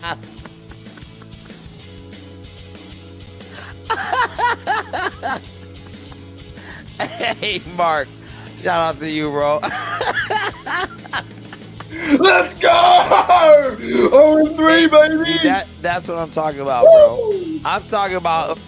Hey, Mark. Shout out to you, bro. Let's go! 0-3, baby! See, that's what I'm talking about, bro. I'm talking about...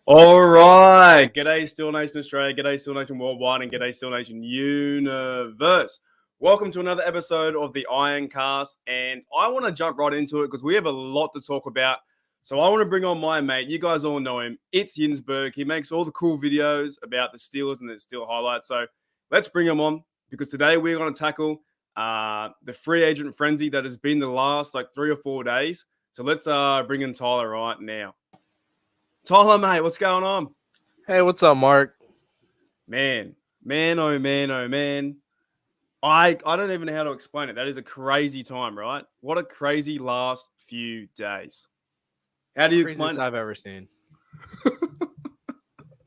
All right. G'day, Steel Nation Australia. G'day, Steel Nation Worldwide. And g'day, Steel Nation Universe. Welcome to another episode of the Ironcast. And I want to jump right into it because we have a lot to talk about. So I want to bring on my mate. You guys all know him. Itz Yinzburgh. He makes all the cool videos about the Steelers and the Steel highlights. So let's bring him on because today we're going to tackle the free agent frenzy that has been the last 3 or 4 days. So let's bring in Tyler right now. Tyler, mate, what's going on? Hey, what's up, Mark? Man, oh man. I don't even know how to explain it. That is a crazy time, right? What a crazy last few days. How do you explain it? I've ever seen.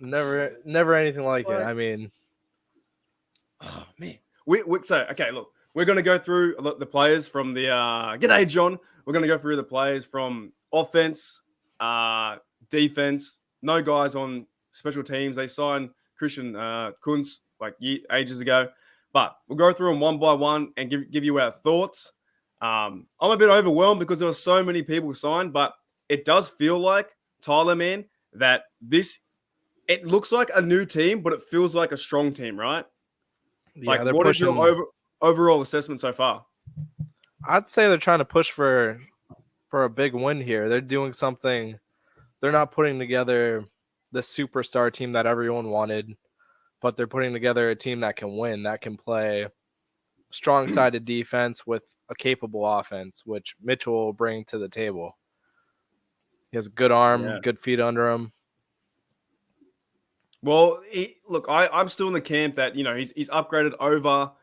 never anything like it. I mean, oh man. Okay, look, we're gonna go through the players from the G'day, John. We're gonna go through the players from offense, defense. No guys on special teams. They signed Christian Kuntz ages ago. But we'll go through them one by one and give you our thoughts. I'm a bit overwhelmed because there were so many people signed, but it does feel like, Tyler, man, that it looks like a new team, but it feels like a strong team, right? Yeah, what is your overall assessment so far? I'd say they're trying to push for a big win here. They're doing something. They're not putting together the superstar team that everyone wanted, but they're putting together a team that can win, that can play strong-sided defense with a capable offense, which Mitchell will bring to the table. He has a good arm, good feet under him. Well, I'm still in the camp that, he's upgraded over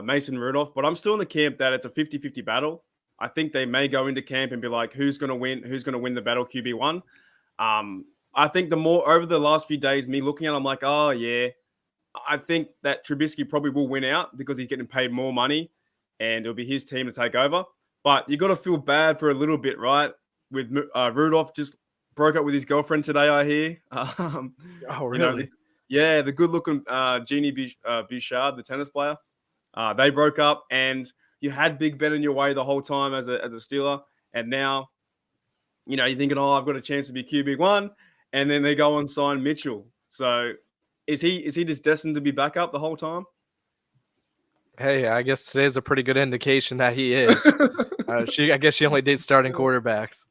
Mason Rudolph, but I'm still in the camp that it's a 50-50 battle. I think they may go into camp and be like, who's going to win the battle QB1? I think the more over the last few days, me looking at it, I'm like, oh, yeah, I think that Trubisky probably will win out because he's getting paid more money and it'll be his team to take over. But you got to feel bad for a little bit, right? With Rudolph just broke up with his girlfriend today, I hear. Oh, really? The good-looking Jeannie Bouchard, the tennis player. They broke up and you had Big Ben in your way the whole time as a Steeler. And now, you're thinking, oh, I've got a chance to be QB1. And then they go and sign Mitchell. So is he just destined to be back up the whole time? Hey, I guess today's a pretty good indication that he is. I guess she only dates starting quarterbacks.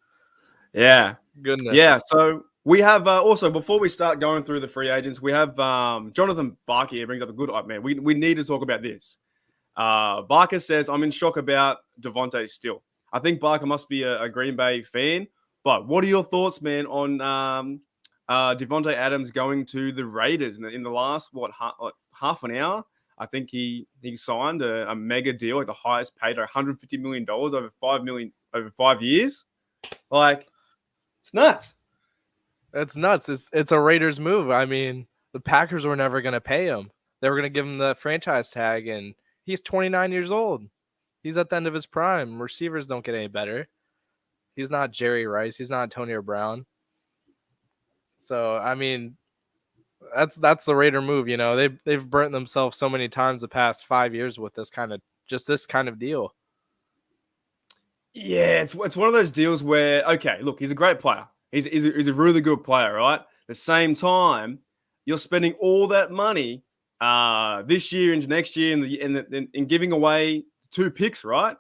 Yeah. Goodness. Yeah. So we have also, before we start going through the free agents, we have Jonathan Barker here brings up a good man. We need to talk about this. Barker says, I'm in shock about Devontae still. I think Barker must be a Green Bay fan. But what are your thoughts, man, on Devontae Adams going to the Raiders in the last half an hour? I think he signed a mega deal, the highest paid, $150 million over over 5 years. It's nuts. It's nuts. It's a Raiders move. I mean, the Packers were never going to pay him. They were going to give him the franchise tag, and he's 29 years old. He's at the end of his prime. Receivers don't get any better. He's not Jerry Rice. He's not Antonio Brown. So, I mean, that's the Raider move. They've burnt themselves so many times the past 5 years with this kind of deal. Yeah, it's one of those deals where, okay, look, he's a great player. He's a really good player, right? At the same time, you're spending all that money this year and next year in giving away 2 picks, right?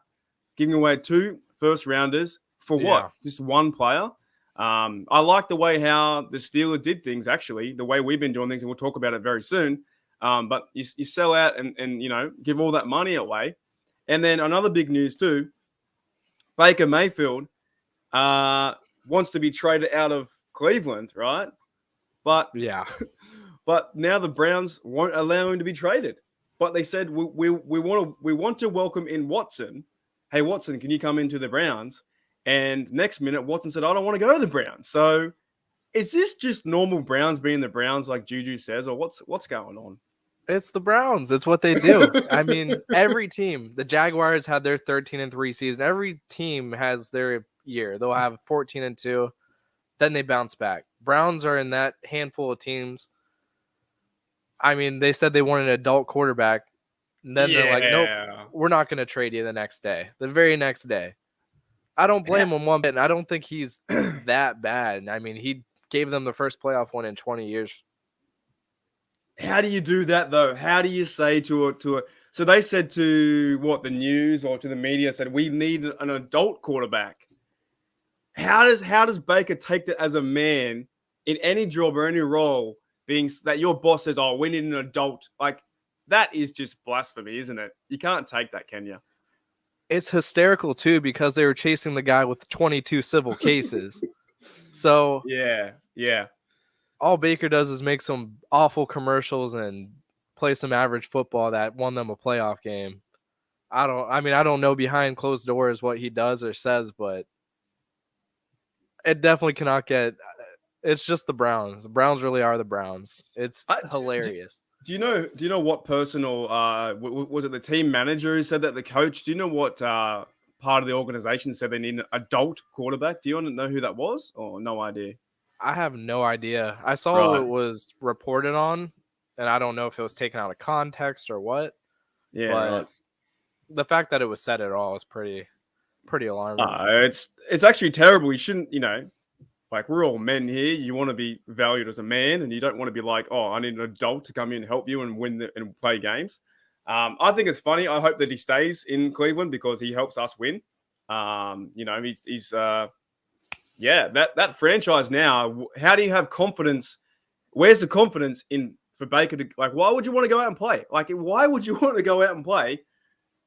Giving away 2 first rounders for what? Yeah. Just one player. I like the way how the Steelers did things, actually, the way we've been doing things, and we'll talk about it very soon. But you sell out and give all that money away. And then another big news too, Baker Mayfield wants to be traded out of Cleveland, right? But yeah, but now the Browns won't allow him to be traded. But they said we want to welcome in Watson. Hey Watson, can you come into the Browns? And next minute, Watson said, I don't want to go to the Browns. So is this just normal Browns being the Browns like Juju says, or what's going on? It's the Browns. It's what they do. I mean, every team, the Jaguars had their 13-3 season. Every team has their year. They'll have 14-2. Then they bounce back. Browns are in that handful of teams. I mean, they said they want an adult quarterback. And then they're like, nope, we're not going to trade you the next day. The very next day. I don't blame him one bit. And I don't think he's that bad. I mean, he gave them the first playoff one in 20 years. How do you do that, though? How do you say to a so they said to the news or to the media said, we need an adult quarterback. How does Baker take that as a man in any job or any role, being that your boss says, oh, we need an adult? Like, that is just blasphemy, isn't it? You can't take that, can you? It's hysterical, too, because they were chasing the guy with 22 civil cases. So yeah. All Baker does is make some awful commercials and play some average football that won them a playoff game. I don't know behind closed doors what he does or says, but it definitely cannot get. It's just the Browns. The Browns really are the Browns. It's hilarious. Do you know what person or was it the team manager who said that, the coach? Do you know what part of the organization said they need an adult quarterback? Do you want to know who that was, or no idea? I have no idea. I saw it was reported on, and I don't know if it was taken out of context or what. Yeah, but the fact that it was said at all is pretty alarming. It's actually terrible. You shouldn't, like, we're all men here. You want to be valued as a man, and you don't want to be like, oh, I need an adult to come in and help you and win and play games. I think it's funny. I hope that he stays in Cleveland because he helps us win. He's that franchise now. How do you have confidence? Where's the confidence for Baker to, like, why would you want to go out and play? Like, why would you want to go out and play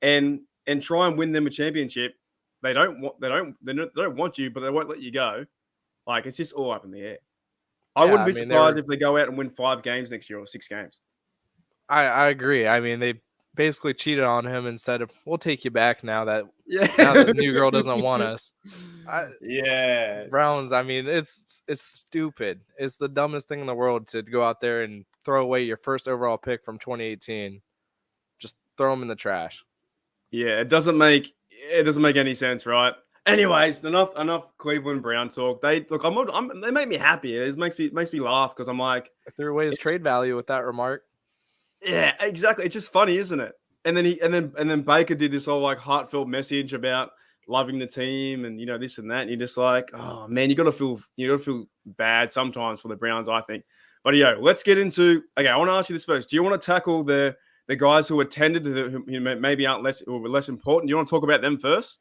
and try and win them a championship? They don't want you, but they won't let you go. Like, it's just all up in the air. I wouldn't be surprised if they go out and win 5 games next year or 6 games. I agree. I mean, they basically cheated on him and said, we'll take you back now that the new girl doesn't want us. Browns, I mean, it's stupid. It's the dumbest thing in the world to go out there and throw away your first overall pick from 2018. Just throw them in the trash. Yeah, it doesn't make any sense, right? Anyways, enough Cleveland Brown talk. They make me happy. It makes me laugh because I'm like, I threw away his trade value with that remark. Yeah, exactly. It's just funny, isn't it? And then Baker did this all like heartfelt message about loving the team and this and that. And you're just like, oh man, you gotta feel bad sometimes for the Browns, I think. But let's get into. Okay, I want to ask you this first. Do you want to tackle the guys who attended who maybe aren't less important? Do you want to talk about them first?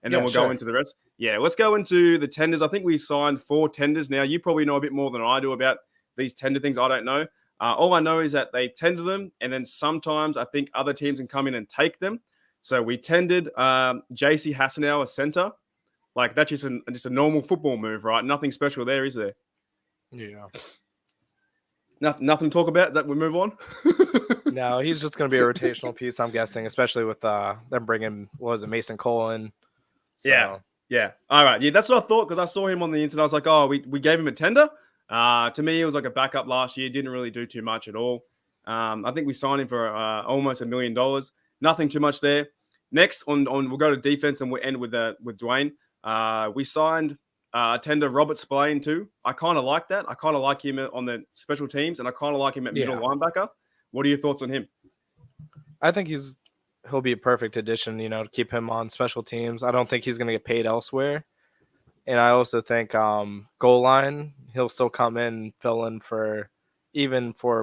And then we'll go into the rest. Yeah, let's go into the tenders. I think we signed 4 tenders now. You probably know a bit more than I do about these tender things. I don't know. All I know is that they tender them, and then sometimes I think other teams can come in and take them. So we tendered JC Hassanau, a center. Like, that's just a normal football move, right? Nothing special there, is there? Yeah. Nothing to talk about. That we move on. No, he's just going to be a rotational piece, I'm guessing, especially with them bringing Mason Cole in. So. Yeah. All right. Yeah, that's what I thought because I saw him on the internet. I was like, oh, we gave him a tender. To me, it was like a backup last year. Didn't really do too much at all. I think we signed him for almost $1 million. Nothing too much there. Next, we'll go to defense and we'll end with Dwayne. We signed tender Robert Spillane too. I kind of like that. I kind of like him on the special teams, and I kind of like him at middle linebacker. What are your thoughts on him? I think he'll be a perfect addition, to keep him on special teams. I don't think he's going to get paid elsewhere. And I also think goal line, he'll still come in and fill in for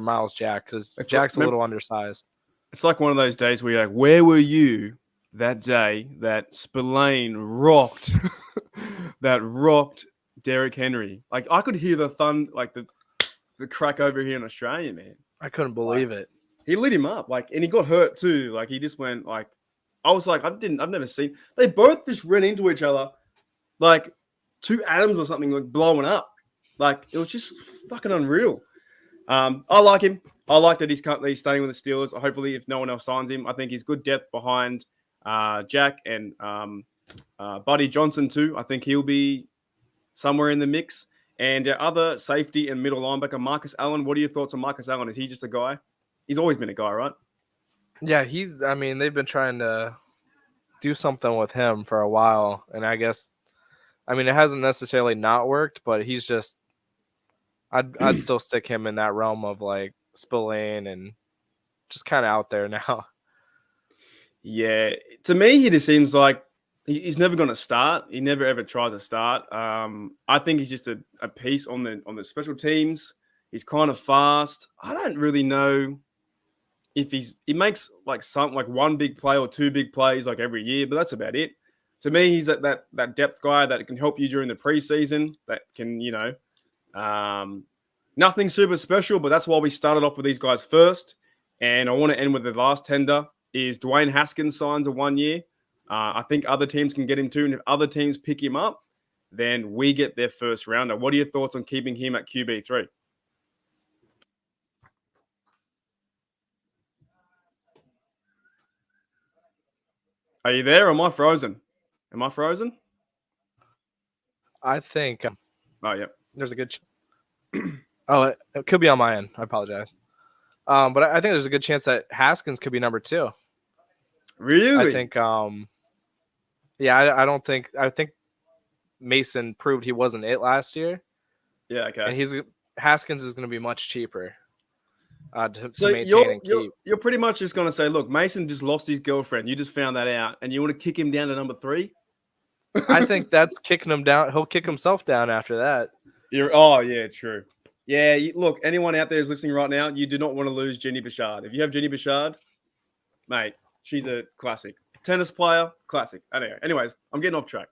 Miles Jack because Jack's a little undersized. It's like one of those days where you're like, where were you that day that Spillane rocked Derrick Henry? Like, I could hear the thunder, like the crack over here in Australia, man. I couldn't believe it. He lit him up, and he got hurt too. Like, he just went I was like, I've never seen. They both just ran into each other, like 2 atoms or something, like blowing up. Like, it was just fucking unreal. I like him. I like that he's staying with the Steelers. Hopefully, if no one else signs him, I think he's good depth behind Jack and Buddy Johnson too. I think he'll be somewhere in the mix. And other safety and middle linebacker, Marcus Allen. What are your thoughts on Marcus Allen? Is he just a guy? He's always been a guy, right? Yeah, I mean, they've been trying to do something with him for a while, and I guess, I mean, it hasn't necessarily not worked, but he's just, I'd still stick him in that realm of like Spillane and just kind of out there now. Yeah, to me, he just seems like he's never going to start. He never ever tries to start. I think he's just a piece on the special teams. He's kind of fast. I don't really know if he makes like one big play or two big plays like every year, but that's about it. To me, he's that depth guy that can help you during the preseason. That can, nothing super special, but that's why we started off with these guys first. And I want to end with the last tender is Dwayne Haskins signs a 1 year. I think other teams can get him too. And if other teams pick him up, then we get their first rounder. What are your thoughts on keeping him at QB3? Are you there? Or am I frozen? Am I frozen? I think Oh, yeah. there's a good. It could be on my end. I apologize. But I think there's a good chance that Haskins could be number 2. Really? I think. I don't think. I think Mason proved he wasn't it last year. Yeah. Okay. And Haskins is going to be much cheaper. To So maintain and keep. you're pretty much just going to say, look, Mason just lost his girlfriend. You just found that out, and you want to kick him down to number 3? I think that's kicking him down. He'll kick himself down after that. Oh, yeah, true. Yeah, look, anyone out there who's listening right now, you do not want to lose Jenny Bouchard. If you have Jenny Bouchard, mate, she's a classic. Tennis player, classic. Anyways, I'm getting off track.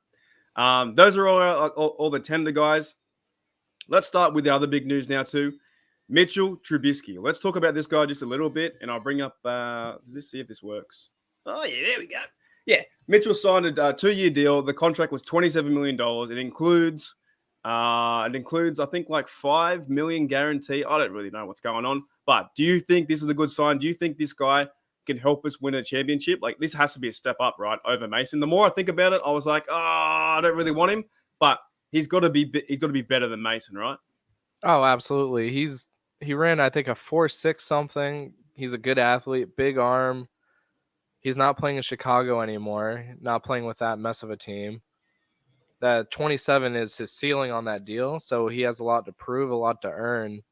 Those are all the tender guys. Let's start with the other big news now too. Mitchell Trubisky. Let's talk about this guy just a little bit, and I'll bring up. Let's see if this works. Oh yeah, there we go. Yeah, Mitchell signed a 2-year deal. The contract was $27 million. It includes, I think, like $5 million guarantee. I don't really know what's going on, but do you think this is a good sign? Do you think this guy can help us win a championship? Like, this has to be a step up, right, over Mason. The more I think about it, I was like, I don't really want him, but he's got to be better than Mason, right? Oh, absolutely. He ran, I think, a 4.6 something. He's a good athlete, big arm. He's not playing in Chicago anymore, not playing with that mess of a team. That 27 is his ceiling on that deal, so he has a lot to prove, a lot to earn.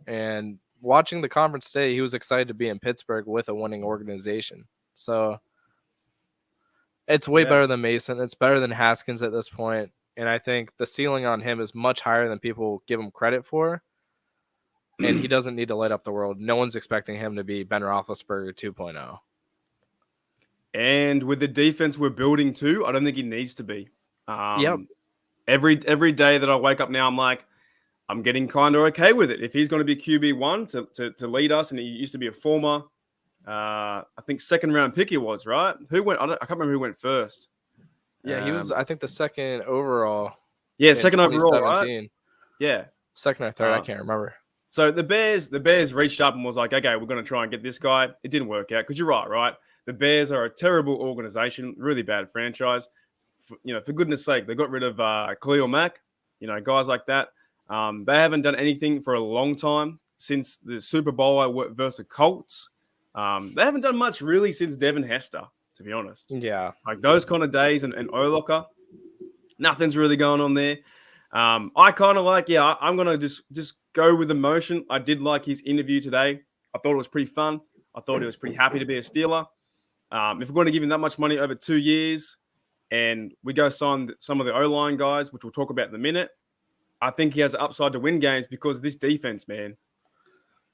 And watching the conference today, he was excited to be in Pittsburgh with a winning organization. So it's way better than Mason. It's better than Haskins at this point. And I think the ceiling on him is much higher than people give him credit for. And he doesn't need to light up the world. No one's expecting him to be Ben Roethlisberger 2.0. And with the defense we're building too, I don't think he needs to be. Yep. Every day that I wake up now, I'm like, I'm getting kind of okay with it. If he's going to be QB1 to lead us, and he used to be a former, I think, second-round pick he was, right? Who went? I can't remember who went first. Yeah, he was, I think, the second overall. Yeah, second overall, right? Yeah. Second or third, I can't remember. So the Bears reached up and was like, okay, we're going to try and get this guy. It didn't work out because you're right? The Bears are a terrible organization, really bad franchise. For goodness sake, they got rid of Khalil Mack, guys like that. They haven't done anything for a long time since the Super Bowl versus Colts. They haven't done much really since Devin Hester, to be honest. Yeah. Like those kind of days and Oloka, nothing's really going on there. I kind of like, I'm going to just go with emotion. I did like his interview today. I thought it was pretty fun. I thought he was pretty happy to be a Steeler. If we're going to give him that much money over 2 years and we go sign some of the O-line guys, which we'll talk about in a minute, I think he has an upside to win games because this defense, man.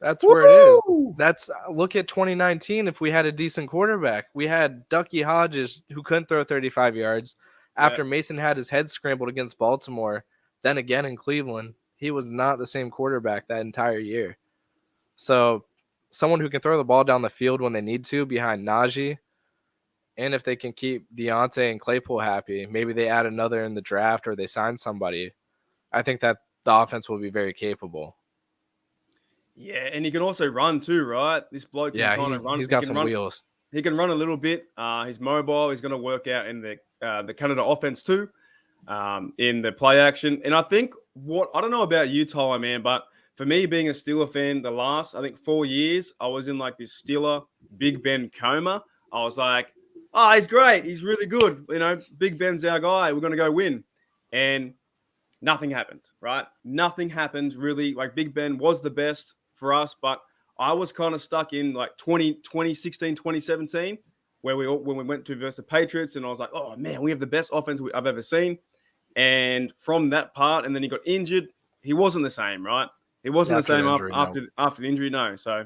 That's where it is. Look at 2019. If we had a decent quarterback, we had Ducky Hodges who couldn't throw 35 yards after Mason had his head scrambled against Baltimore. Then again in Cleveland, he was not the same quarterback that entire year. So someone who can throw the ball down the field when they need to behind Najee, and if they can keep Deontay and Claypool happy, maybe they add another in the draft or they sign somebody. I think that the offense will be very capable. Yeah, and he can also run too, right? This bloke can kind of run. He's got some wheels. He can run a little bit. He's mobile. He's going to work out in the Canada offense too, in the play action. And I think I don't know about you, Tyler, man, but for me, being a Steeler fan, the last, I think, 4 years, I was in like this Steeler Big Ben coma. I was like, oh, he's great. He's really good. You know, Big Ben's our guy. We're going to go win. And nothing happened, right? Nothing happened really. Like Big Ben was the best for us, but I was kind of stuck in like 2016, 2017, when we went to versus the Patriots, and I was like, oh man, we have the best offense I've ever seen. And from that part, and then he got injured. He wasn't the same, right? He wasn't the same after the injury, no. So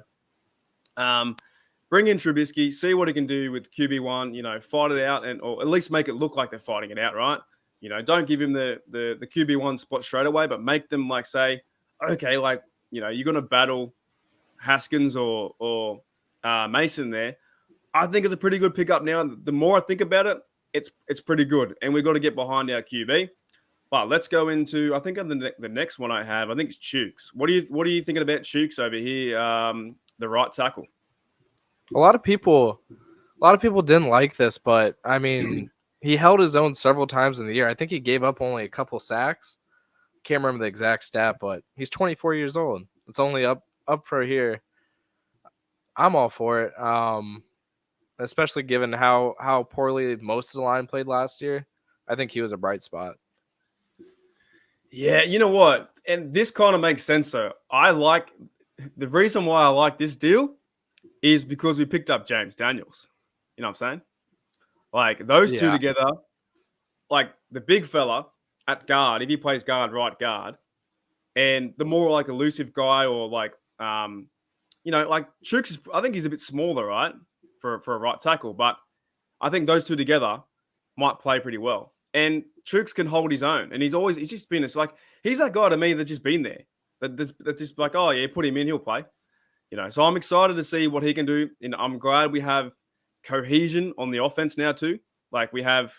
bring in Trubisky, see what he can do with QB1, you know, fight it out, or at least make it look like they're fighting it out, right? You know, don't give him the QB1 spot straight away, but make them like say, okay, like, you know, you're going to battle Haskins or Mason there. I think it's a pretty good pickup now. The more I think about it, it's pretty good. And we've got to get behind our QB. But let's go into, I think the next one I have, I think it's Chooks. What are you thinking about Chooks over here, the right tackle? A lot of people didn't like this, but I mean, he held his own several times in the year. I think he gave up only a couple sacks. Can't remember the exact stat, but he's 24 years old. It's only up for here. I'm all for it, especially given how poorly most of the line played last year. I think he was a bright spot. Yeah, you know what? And this kind of makes sense, though. The reason why I like this deal is because we picked up James Daniels. You know what I'm saying? Like, those two together, like the big fella at guard, if he plays right guard, and the more like elusive guy or like, you know, like Chooks, I think he's a bit smaller, right, for a right tackle, but I think those two together might play pretty well. And Chooks can hold his own, and he's just been, it's like, he's that guy to me that's just been there. That's just like, oh yeah, put him in, he'll play. You know, so I'm excited to see what he can do. And I'm glad we have cohesion on the offense now too. Like we have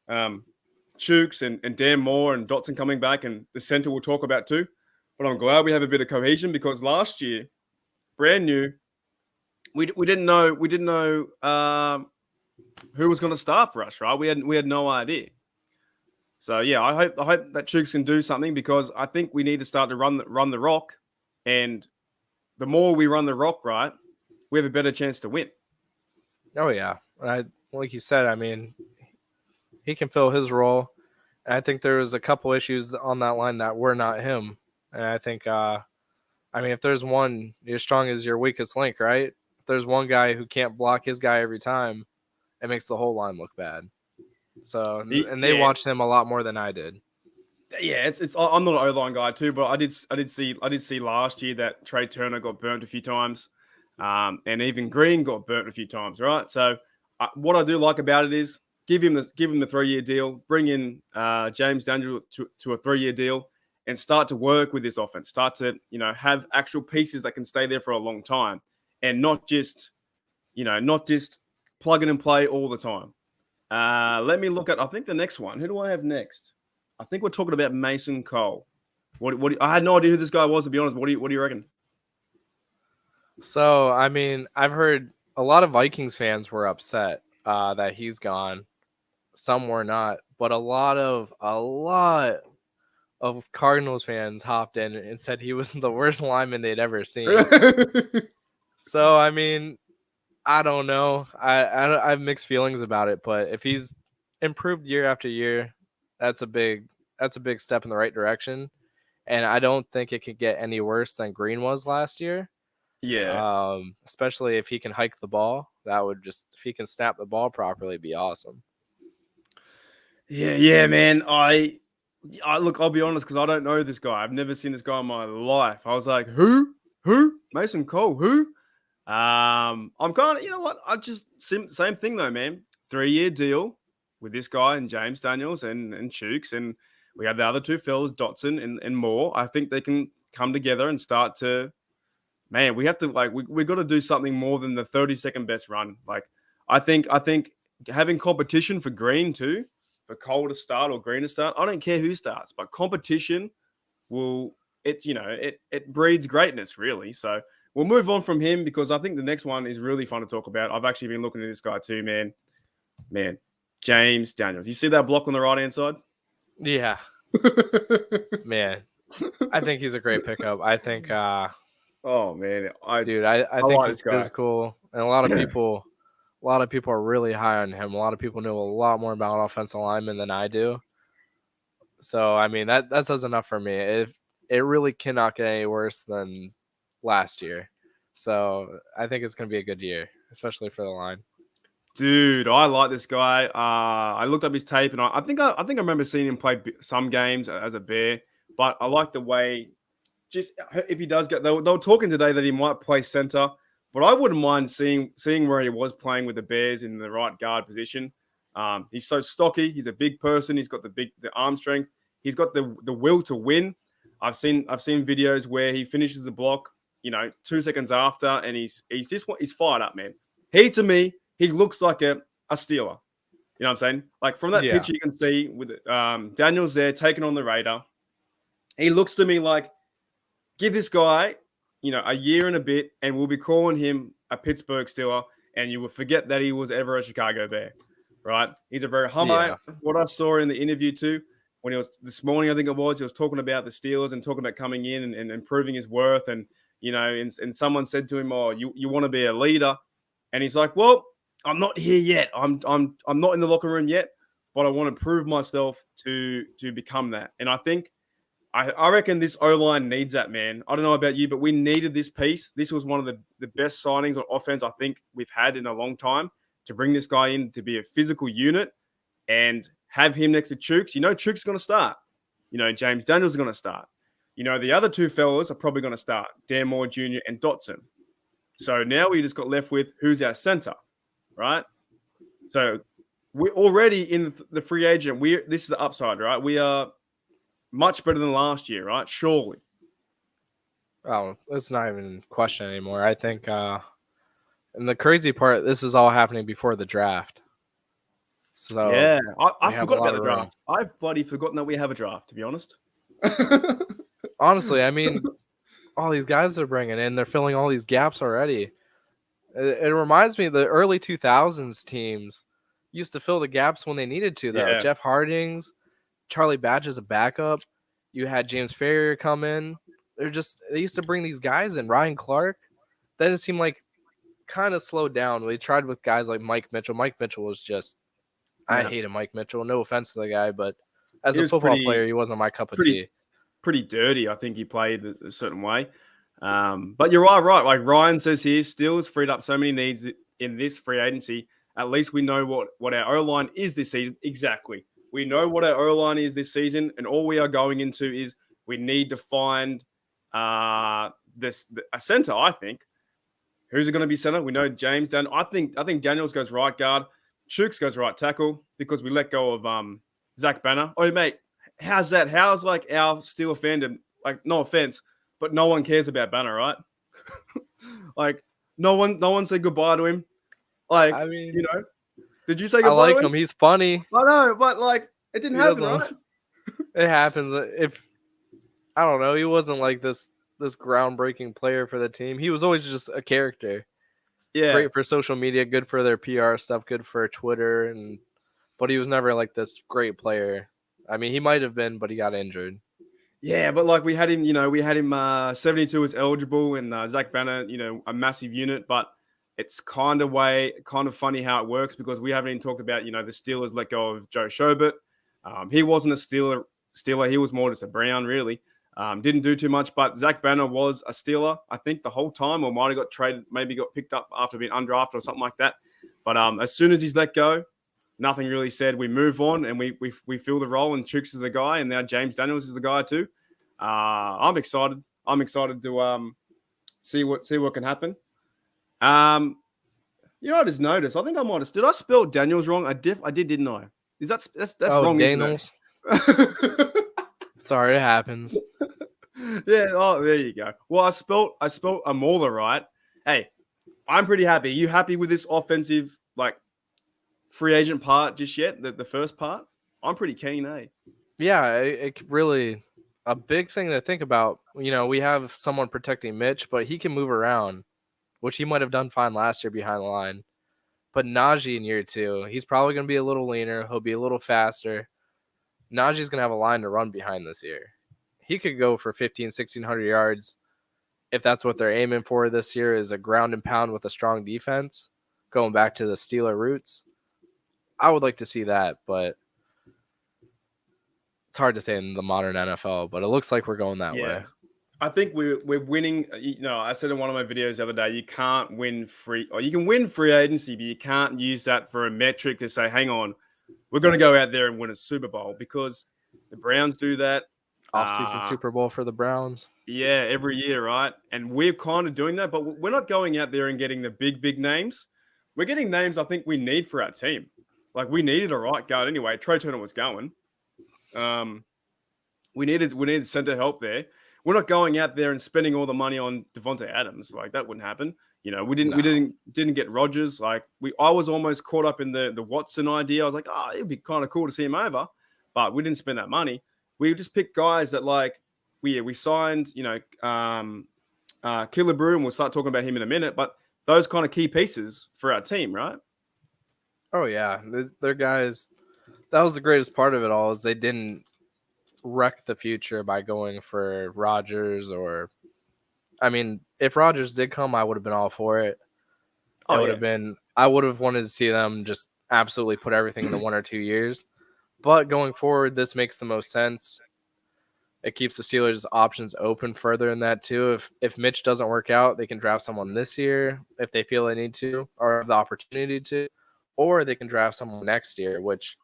Chooks and Dan Moore and Dotson coming back, and the center we'll talk about too. But I'm glad we have a bit of cohesion, because last year, brand new, we didn't know who was going to start for us, right? We had no idea. So yeah, I hope that Chooks can do something, because I think we need to start to run the rock, and the more we run the rock, right, we have a better chance to win. Oh yeah, like you said, I mean, he can fill his role. And I think there was a couple issues on that line that were not him. And I think, I mean, if there's one, you're strong as your weakest link, right? If there's one guy who can't block his guy every time, it makes the whole line look bad. So, and they watched him a lot more than I did. Yeah, it's. I'm not an O-line guy too, but I did see last year that Trey Turner got burnt a few times, and even Green got burnt a few times, right? So, what I do like about it is give him the 3-year deal, bring in James Daniel to a 3-year deal, and start to work with this offense. Start to, you know, have actual pieces that can stay there for a long time, and not just plug in and play all the time. Let me look at, I think, the next one. Who do I have next? I think we're talking about Mason Cole. What? I had no idea who this guy was, to be honest. What do you reckon? So, I mean, I've heard a lot of Vikings fans were upset that he's gone. Some were not, but a lot of Cardinals fans hopped in and said he was the worst lineman they'd ever seen. So, I mean, I don't know. I have mixed feelings about it, but if he's improved year after year, that's a big step in the right direction. And I don't think it could get any worse than Green was last year. Yeah. Especially if he can hike the ball. That would just, if he can snap the ball properly, be awesome. Yeah, man. I look, I'll be honest, because I don't know this guy. I've never seen this guy in my life. I was like, who? Mason Cole, who? I'm kind of, you know what? I just, same thing though, man. 3-year deal with this guy and James Daniels and Chooks, and we have the other two fellas, Dotson and Moore. I think they can come together and start to, man, we have to, like, we got to do something more than the 30-second best run. Like, I think having competition for Green too, for Cole to start or Green to start, I don't care who starts, but competition it breeds greatness, really. So we'll move on from him, because I think the next one is really fun to talk about. I've actually been looking at this guy too, man. James Daniels. You see that block on the right-hand side? Yeah. Man, I think he's a great pickup. I think, Oh man, I think like he's this guy. physical, and a lot of people are really high on him. A lot of people know a lot more about offensive linemen than I do. So I mean that says enough for me. It really cannot get any worse than last year. So I think it's gonna be a good year, especially for the line. Dude, I like this guy. I looked up his tape, and I think I remember seeing him play some games as a Bear. But I like the way, just if he does get, they were talking today that he might play center, but I wouldn't mind seeing where he was playing with the Bears in the right guard position. He's so stocky. He's a big person. He's got the arm strength. He's got the will to win. I've seen videos where he finishes the block, 2 seconds after, and he's fired up, man. To me, he looks like a Steeler. You know what I'm saying? Like from that picture, you can see with Daniels there taking on the Raider. He looks to me like, give this guy, a year and a bit, and we'll be calling him a Pittsburgh Steeler, and you will forget that he was ever a Chicago Bear, right? He's a very humble. Yeah. What I saw in the interview too, when he was this morning, I think it was, he was talking about the Steelers and talking about coming in and improving his worth, and and someone said to him, "Oh, you want to be a leader," and he's like, "Well, I'm not here yet. I'm not in the locker room yet, but I want to prove myself to become that." And I think. I reckon this O-line needs that, man. I don't know about you, but we needed this piece. This was one of the best signings on offense I think we've had in a long time, to bring this guy in to be a physical unit and have him next to Chooks. Chooks is going to start. James Daniels is going to start. The other two fellas are probably going to start, Dan Moore Jr. and Dotson. So now we just got left with who's our center, right? So we're already in the free agent. This is the upside, right? We are much better than last year, right? Surely. Oh, it's not even a question anymore. I think, and the crazy part, this is all happening before the draft. So yeah, I forgot about the draft. I've bloody forgotten that we have a draft, to be honest. Honestly, I mean, all these guys they're bringing in, they're filling all these gaps already. It reminds me of the early 2000s teams used to fill the gaps when they needed to, though. Yeah. Jeff Harding's, Charlie Batch as a backup. You had James Ferrier come in. They used to bring these guys in. Ryan Clark. Then it seemed like kind of slowed down. We tried with guys like Mike Mitchell. Mike Mitchell was just, I hated Mike Mitchell. No offense to the guy, but as a football player, he wasn't my cup of tea. Pretty dirty. I think he played a certain way. But you're right. Like Ryan says here, Steelers freed up so many needs in this free agency. At least we know what our O-line is this season. Exactly. We know what our O-line is this season, and all we are going into is we need to find a center, I think. Who's it going to be center? We know James Dan. I think Daniels goes right guard. Chooks goes right tackle because we let go of Zach Banner. Oh, mate, how's that? How's like our Steeler fandom? Like, no offense, but no one cares about Banner, right? Like, no one said goodbye to him. Like, I mean, did you say goodbye? I like him. He's funny. I know, but like, it didn't happen, right? It happens. I don't know, he wasn't like this groundbreaking player for the team. He was always just a character. Yeah, great for social media, good for their PR stuff, good for Twitter, but he was never like this great player. I mean, he might have been, but he got injured. Yeah, but like we had him 72 as eligible, and Zach Banner, a massive unit, but. It's kind of funny how it works because we haven't even talked about, the Steelers let go of Joe Schobert. He wasn't a Steeler. He was more just a Brown, really. Didn't do too much, but Zach Banner was a Steeler, I think, the whole time, or might have got traded, maybe got picked up after being undrafted or something like that. But as soon as he's let go, nothing really said. We move on and we fill the role, and Chooks is the guy, and now James Daniels is the guy too. I'm excited. I'm excited to see what can happen. I just noticed. I think I might have. Did I spell Daniels wrong? I did, didn't I? That's wrong. Daniels. Sorry, it happens. Yeah. Oh, there you go. Well, I spelled Amola right. Hey, I'm pretty happy. You happy with this offensive free agent part just yet? The first part. I'm pretty keen, eh? Yeah, it really a big thing to think about. We have someone protecting Mitch, but he can move around, which he might have done fine last year behind the line. But Najee in year 2, he's probably going to be a little leaner. He'll be a little faster. Najee's going to have a line to run behind this year. he could go for 1,600 yards if that's what they're aiming for this year, is a ground and pound with a strong defense, going back to the Steeler roots. I would like to see that, but it's hard to say in the modern NFL, but it looks like we're going that way. I think we're winning. I said in one of my videos the other day, you can't win you can win free agency, but you can't use that for a metric to say, hang on, we're going to go out there and win a Super Bowl, because the Browns do that. Off-season Super Bowl for the Browns. Yeah, every year, right? And we're kind of doing that, but we're not going out there and getting the big names. We're getting names I think we need for our team. Like, we needed a right guard anyway. Trey Turner was going. We needed center help there. We're not going out there and spending all the money on Devontae Adams. Like, that wouldn't happen. We didn't get Rodgers. Like, I was almost caught up in the Watson idea. I was like, it'd be kind of cool to see him over, but we didn't spend that money. We just picked guys that, like, we signed, Killer Brew, and we'll start talking about him in a minute. But those kind of key pieces for our team, right? Oh yeah, they're guys. That was the greatest part of it all, is they didn't wreck the future by going for Rodgers. Or, I mean, if Rodgers did come, I would have been all for it. I would have wanted to see them just absolutely put everything in the 1 or 2 years. But going forward, this makes the most sense. It keeps the Steelers' options open further in that too. If Mitch doesn't work out, they can draft someone this year if they feel they need to, or have the opportunity to, or they can draft someone next year, which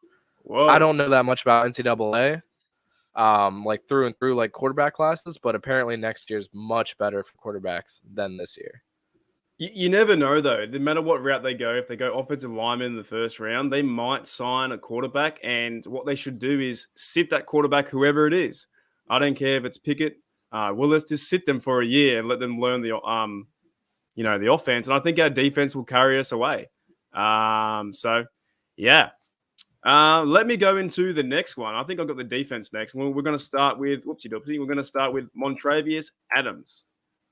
I don't know that much about NCAA, like through and through, like quarterback classes, but apparently next year is much better for quarterbacks than this year. You never know, though. No matter what route they go, if they go offensive lineman in the first round, they might sign a quarterback, and what they should do is sit that quarterback, whoever it is. I don't care if it's Pickett. Let's just sit them for a year and let them learn the offense. And I think our defense will carry us away. Let me go into the next one. I think I've got the defense next. We're going to start with We're going to start with Montravius Adams.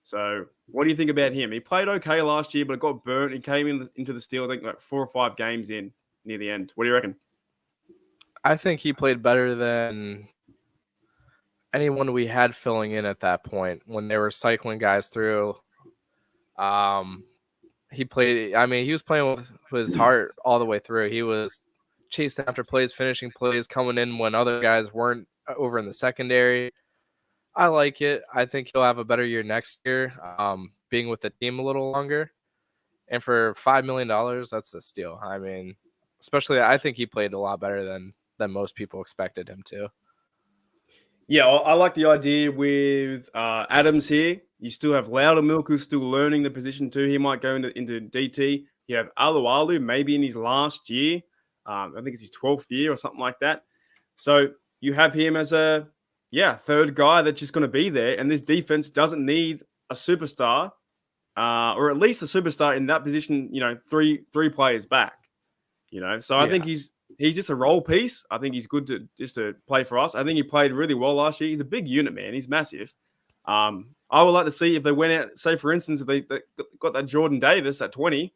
So, what do you think about him? He played okay last year, but got burnt. He came into the Steelers, I think, like 4 or 5 games in near the end. What do you reckon? I think he played better than anyone we had filling in at that point when they were cycling guys through. He was playing with his heart all the way through. He was chasing after plays, finishing plays, coming in when other guys weren't over in the secondary. I like it. I think he'll have a better year next year, being with the team a little longer. And for $5 million, that's a steal. I mean, especially I think he played a lot better than most people expected him to. Yeah, I like the idea with Adams here. You still have Loudermilk, who's still learning the position too. He might go into DT. You have Alualu, maybe in his last year. I think it's his 12th year or something like that. So you have him as a third guy that's just going to be there. And this defense doesn't need a superstar, or at least a superstar in that position, three players back. So I think he's just a role piece. I think he's good to play for us. I think he played really well last year. He's a big unit, man. He's massive. I would like to see if they went out, say, for instance, if they got that Jordan Davis at 20,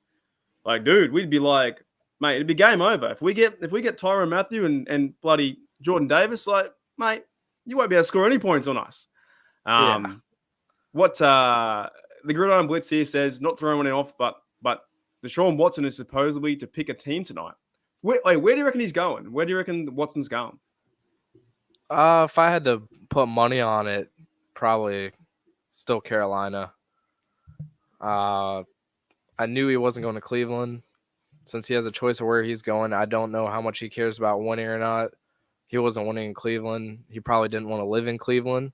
like, dude, we'd be like, mate, it'd be game over. If we get Tyrann Mathieu and bloody Jordan Davis, like, mate, you won't be able to score any points on us. What the Gridiron Blitz here says, not throwing it off, but Deshaun Watson is supposedly to pick a team tonight. Where do you reckon he's going? Where do you reckon Watson's going? If I had to put money on it, probably still Carolina. I knew he wasn't going to Cleveland. Since he has a choice of where he's going, I don't know how much he cares about winning or not. He wasn't winning in Cleveland. He probably didn't want to live in Cleveland.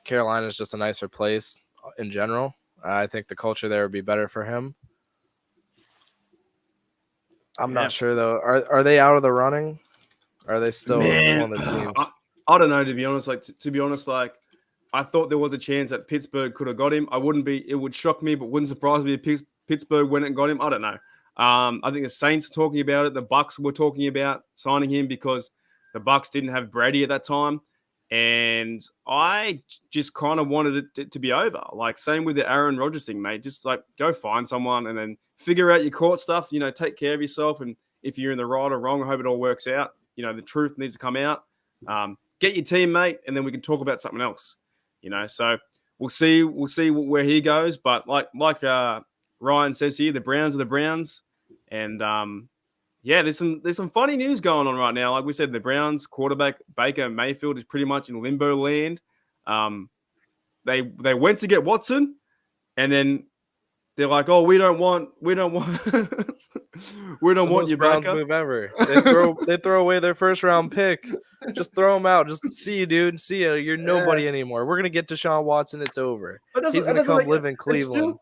Carolina is just a nicer place in general. I think the culture there would be better for him. I'm not sure, though. Are they out of the running? Are they still one of the teams? I don't know, to be honest. To be honest, I thought there was a chance that Pittsburgh could have got him. It would shock me, but wouldn't surprise me if Pittsburgh went and got him. I don't know. I think the Saints are talking about it. The Bucks were talking about signing him because the Bucks didn't have Brady at that time. And I just kind of wanted it to be over. Like, same with the Aaron Rodgers thing, mate. Just, go find someone and then figure out your court stuff. Take care of yourself. And if you're in the right or wrong, I hope it all works out. The truth needs to come out. get your teammate, and then we can talk about something else. So we'll see where he goes. But like Ryan says here, the Browns are the Browns, and there's some funny news going on right now. Like we said, the Browns quarterback Baker Mayfield is pretty much in limbo land. They went to get Watson, and then they're like, "Oh, we don't want we don't want your Browns backup." move ever. They throw away their first round pick. Just throw him out. Just see you, dude. See you. You're nobody anymore. We're gonna get Deshaun Watson. It's over. He's gonna come live in Cleveland.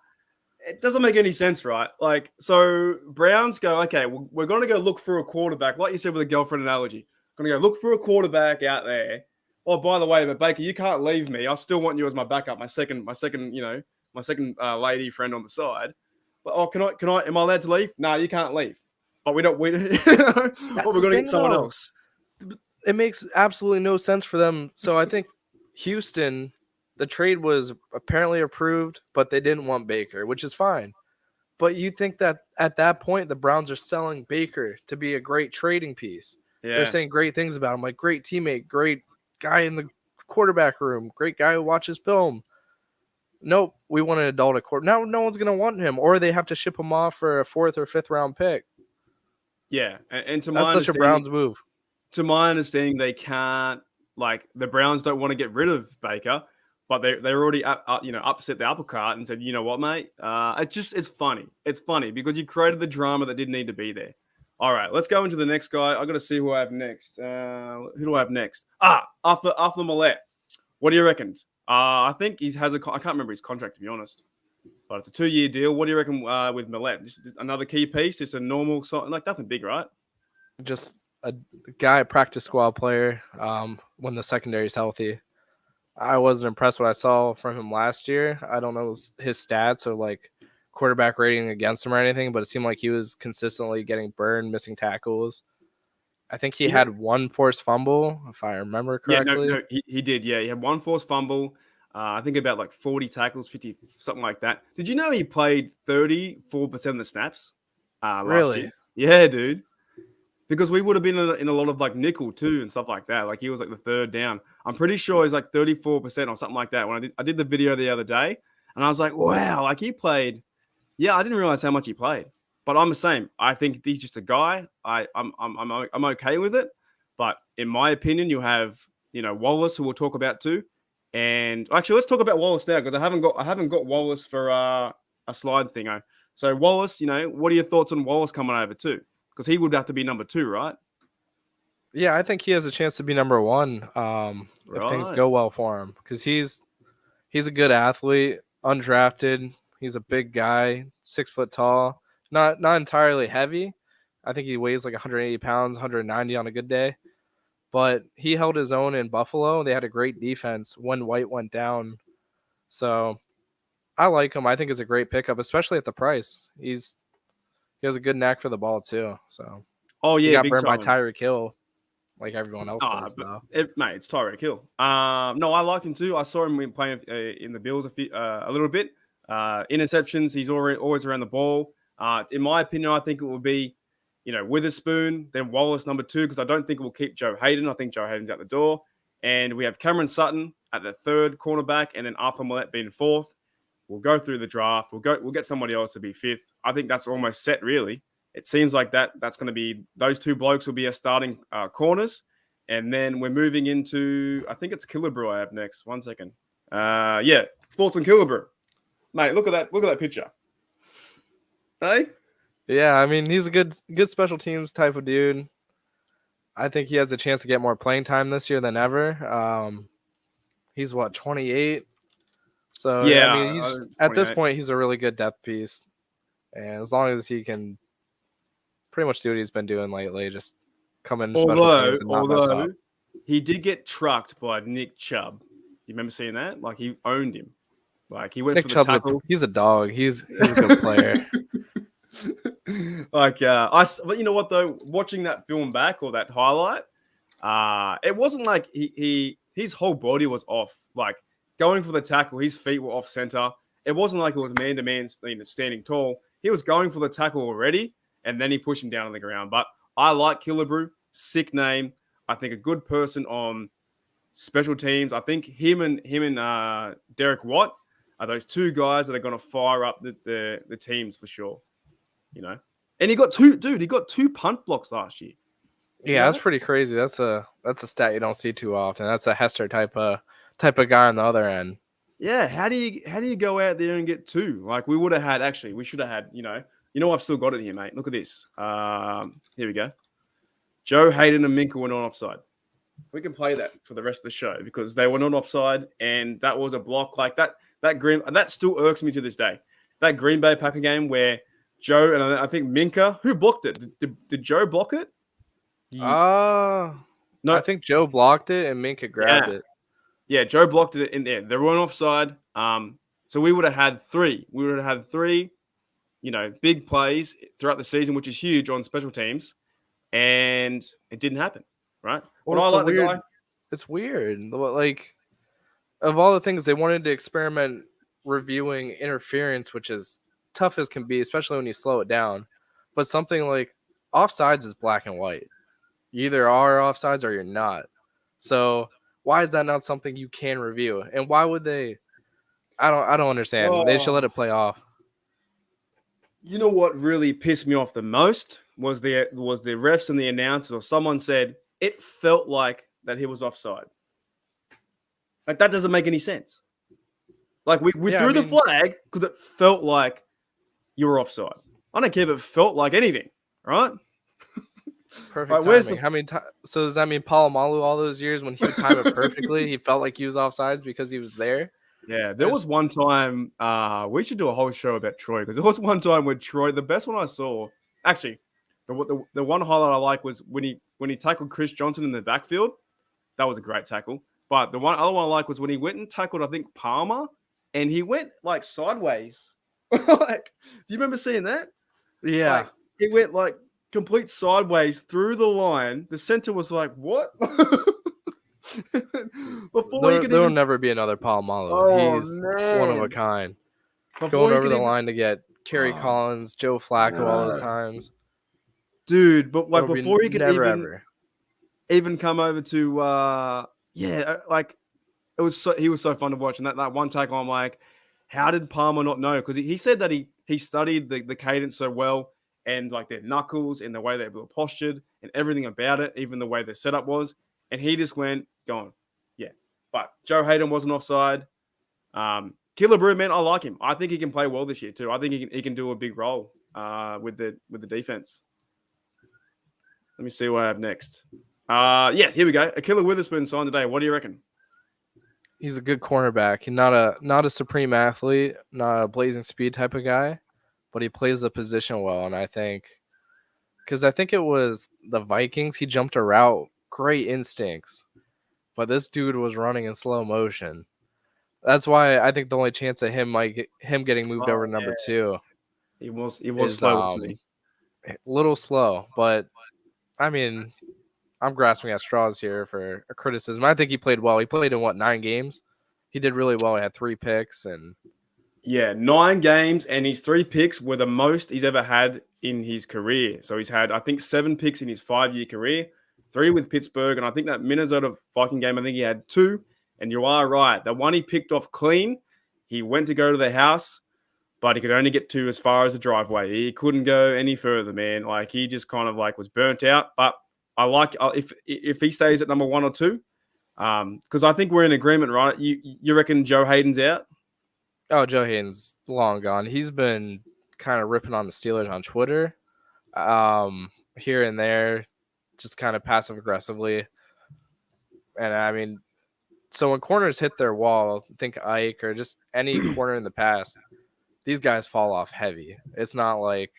It doesn't make any sense, right? Like, so Browns go, okay, we're going to go look for a quarterback. Like you said with a girlfriend analogy, going to go look for a quarterback out there. Oh, by the way, but Baker, you can't leave me. I still want you as my backup, my second lady friend on the side. But am I allowed to leave? No, you can't leave. But we're going to get someone else. It makes absolutely no sense for them. So I think Houston, the trade was apparently approved, but they didn't want Baker, which is fine. But you think that at that point, the Browns are selling Baker to be a great trading piece. Yeah. They're saying great things about him, like great teammate, great guy in the quarterback room, great guy who watches film. Nope, we want an adult at quarterback. Now no one's going to want him, or they have to ship him off for a 4th or 5th round pick. Yeah, and to that's such a Browns move. To my understanding, they can't, like, the Browns don't want to get rid of Baker. But they already upset the apple cart and said, you know what, mate? It's funny. It's funny because you created the drama that didn't need to be there. All right, let's go into the next guy. I got to see who I have next. Who do I have next? Arthur Millette. What do you reckon? I think he has I can't remember his contract, to be honest. But it's a 2-year deal. What do you reckon with Millette? Just another key piece. Just a normal, like nothing big, right? Just a guy, practice squad player. When the secondary is healthy. I wasn't impressed with what I saw from him last year. I don't know his stats or like quarterback rating against him or anything, but it seemed like he was consistently getting burned, missing tackles. I think he had one forced fumble, if I remember correctly. Yeah, no, he did. Yeah, he had one forced fumble. I think about like 40 tackles, 50, something like that. Did you know he played 34% of the snaps last year? Yeah, dude. Because we would have been in a lot of like nickel too and stuff like that. Like he was like the third down. I'm pretty sure he's like 34% or something like that. When I did the video the other day, and I was like, wow, like he played. Yeah, I didn't realize how much he played. But I'm the same. I think he's just a guy. I'm okay with it. But in my opinion, you have Wallace, who we'll talk about too. And actually, let's talk about Wallace now because I haven't got Wallace for a slide thing. So Wallace, what are your thoughts on Wallace coming over too? Because he would have to be number 2, right? Yeah, I think he has a chance to be number 1 if things go well for him. Because he's a good athlete, undrafted. He's a big guy, 6 foot tall, not entirely heavy. I think he weighs like 180 pounds, 190 on a good day. But he held his own in Buffalo. They had a great defense when White went down. So I like him. I think it's a great pickup, especially at the price. He has a good knack for the ball too. So, he got burned by Tyreek Hill, like everyone else does. Though, it's Tyreek Hill. No, I liked him too. I saw him playing in the Bills a little bit. Interceptions. He's always around the ball. In my opinion, I think it will be, Witherspoon, then Wallace number 2, because I don't think it will keep Joe Hayden. I think Joe Hayden's out the door, and we have Cameron Sutton at the 3rd cornerback, and then Arthur Millette being 4th. We'll go through the draft. We'll get somebody else to be 5th. I think that's almost set, really. It seems like that's going to be those 2 blokes will be our starting corners, and then we're moving into I think it's Killebrew I have next. 1 second. Thoughts on Killebrew, mate? Look at that. Look at that picture. Hey. Yeah, I mean he's a good special teams type of dude. I think he has a chance to get more playing time this year than ever. He's 28. So yeah, I mean, at this point, he's a really good depth piece, and as long as he can pretty much do what he's been doing lately, just come in special teams and not mess up. He did get trucked by Nick Chubb. You remember seeing that? Like he owned him. Like he went Nick for the Chubb's tackle. He's a dog. He's a good player. But you know what though? Watching that film back or that highlight, it wasn't like his whole body was off. Like going for the tackle, his feet were off center. It wasn't like it was man-to-man standing tall. He was going for the tackle already, and then he pushed him down on the ground. But I like Killebrew. Sick name. I think a good person on special teams. I think him and Derek Watt are those two guys that are going to fire up the teams for sure. You know, and he got two punt blocks last year. Yeah, that's pretty crazy. That's a stat you don't see too often. That's a Hester type of guy on the other end. Yeah, how do you go out there and get two? Like we should have had, I've still got it here, mate. Look at this. Here we go. Joe Hayden and Minka were not offside. We can play that for the rest of the show because they were not offside, and that was a block like that. That still irks me to this day. That Green Bay Packer game where Joe and I think Minka, who blocked it? Did Joe block it? No, I think Joe blocked it and Minka grabbed it. Yeah, Joe blocked it in there. They weren't offside. So we would have had three. We would have had three, big plays throughout the season, which is huge on special teams, and it didn't happen, right? Well, it's weird. Like, of all the things they wanted to experiment reviewing interference, which is tough as can be, especially when you slow it down. But something like offsides is black and white. You either are offsides or you're not. So why is that not something you can review? And why would they? I don't understand. They should let it play off. You know what really pissed me off the most was the refs and the announcers, or someone said it felt like that he was offside. Like that doesn't make any sense. Like we threw the flag because it felt like you were offside. I don't care if it felt like anything, right? Perfect timing. How many times? So does that mean Palomalu all those years when he would time it perfectly, he felt like he was offsides because he was there? Yeah, there was one time. We should do a whole show about Troy because there was one time with Troy. The best one I saw, actually, the one highlight I like was when he tackled Chris Johnson in the backfield. That was a great tackle. But the other one I like was when he went and tackled, I think, Palmer, and he went like sideways. Like, do you remember seeing that? Yeah, like, he went like complete sideways through the line. The center was like, "What?" There will never be another Palomalu. He's one of a kind. Going over the line to get Kerry Collins, Joe Flacco all those times. Dude, but like before he could even come over to like he was so fun to watch. And that one tackle, I'm like, how did Palmer not know? Because he said that he studied the cadence so well, and like their knuckles and the way they were postured and everything about it, even the way the setup was. And he just went, going, yeah. But Joe Hayden wasn't offside. Killer Brew, man, I like him. I think he can play well this year too. I think he can do a big role with the defense. Let me see what I have next. Here we go. Akilla Witherspoon signed today. What do you reckon? He's a good cornerback. He's not a supreme athlete, not a blazing speed type of guy, but he plays the position well. And I think it was the Vikings. He jumped a route, great instincts, but this dude was running in slow motion. That's why I think the only chance of him getting moved over to number 2. He was slow, wasn't he? A little slow, but I mean, I'm grasping at straws here for a criticism. I think he played well. He played in 9 games? He did really well. He had 3 picks and 9 games, and his 3 picks were the most he's ever had in his career. So he's had, I think, 7 picks in his 5-year career, 3 with Pittsburgh, and I think that Minnesota Viking game, I think he had 2. And you are right. The one he picked off clean, he went to go to the house, but he could only get to as far as the driveway. He couldn't go any further, man. Like, he just kind of like was burnt out. But I like if he stays at number 1 or 2, because I think we're in agreement, right? You reckon Joe Hayden's out? Oh, Joe Hayden's long gone. He's been kind of ripping on the Steelers on Twitter, here and there, just kind of passive aggressively. And I mean, so when corners hit their wall, think Ike or just any corner in the past, these guys fall off heavy. It's not like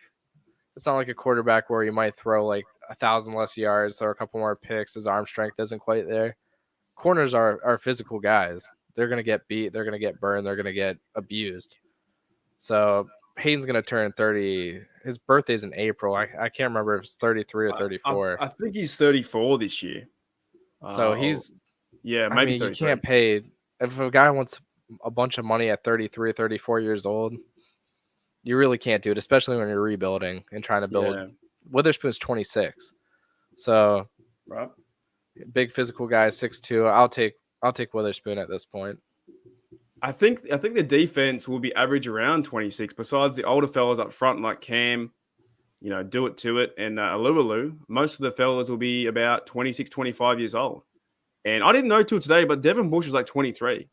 a quarterback where you might throw like 1,000 less yards, throw a couple more picks. His arm strength isn't quite there. Corners are physical guys. They're going to get beat. They're going to get burned. They're going to get abused. So Hayden's going to turn 30. His birthday's in April. I can't remember if it's 33 or 34. I think he's 34 this year. So he's... Yeah, maybe 33. You can't pay... If a guy wants a bunch of money at 33 or 34 years old, you really can't do it, especially when you're rebuilding and trying to build. Yeah. Witherspoon's 26. So, right. Big physical guy, 6'2". I'll take I'll take Witherspoon at this point. I think the defense will be average around 26. Besides the older fellas up front like Cam, do it to it, and Alualu, most of the fellas will be about 26, 25 years old. And I didn't know till today, but Devin Bush is like 23.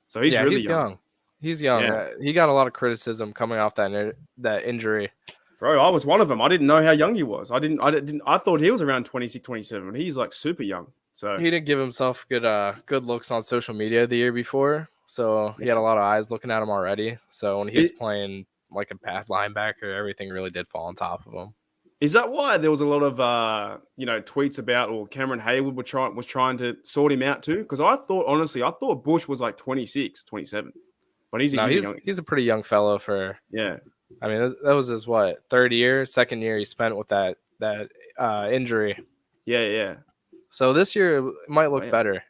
So he's really young. He's young. Yeah. He got a lot of criticism coming off that injury. Bro, I was one of them. I didn't know how young he was. I thought he was around 26, 27. He's like super young. So he didn't give himself good looks on social media the year before. So he had a lot of eyes looking at him already. So when he was playing like a pass linebacker, everything really did fall on top of him. Is that why there was a lot of tweets about, or Cameron Hayward was trying to sort him out too? Because I thought Bush was like 26, 27. But he's a pretty young fellow for I mean, that was his third year, second year he spent with that injury. Yeah. So this year it might look better.